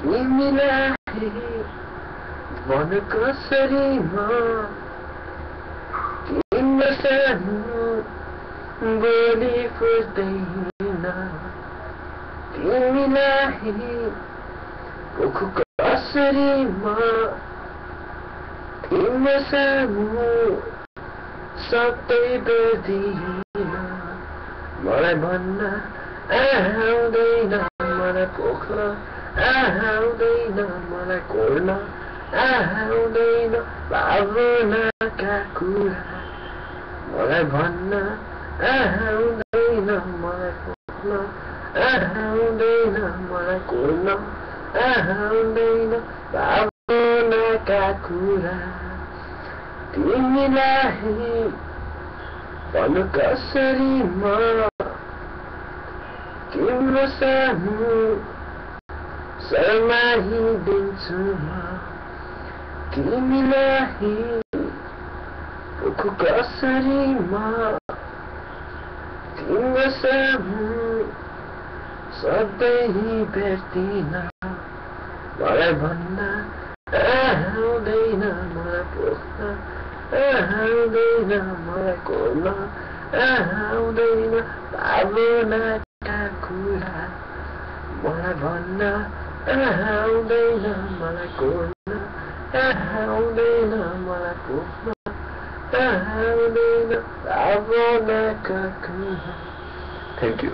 तिमीलाई मन कसरी म तिम्रो सानो बोली बुझ्दैन तिमीलाई पोखु कसरी म तिम्रो सानो सबै बुझ्दिन मलाई भन्न आउँदैन मलाई पोख्न आउँदैन मलाई कोर्न आउँदैन भावनाका कुरा मलाई भन्न आउँदैन मलाई पोख्न आउँदैन मलाई कोर्न आउँदैन भावनाका कुरा तिमीलाई भन्नु कसरी म तिम्रो सानो शर्माइदिन्छु म तिमीलाई पोखु कसरी म तिम्रो सानो सधैँ भेट्दिन मलाई भन्न आउँदैन मलाई पोख्न आउँदैन मलाई कोर्न आउँदैन भावनाका कुरा मलाई भन्न आउँदैन मलाई कोर्न आउँदैन मलाई पोख्न आउँदैन भावनाका कुरा। Thank you.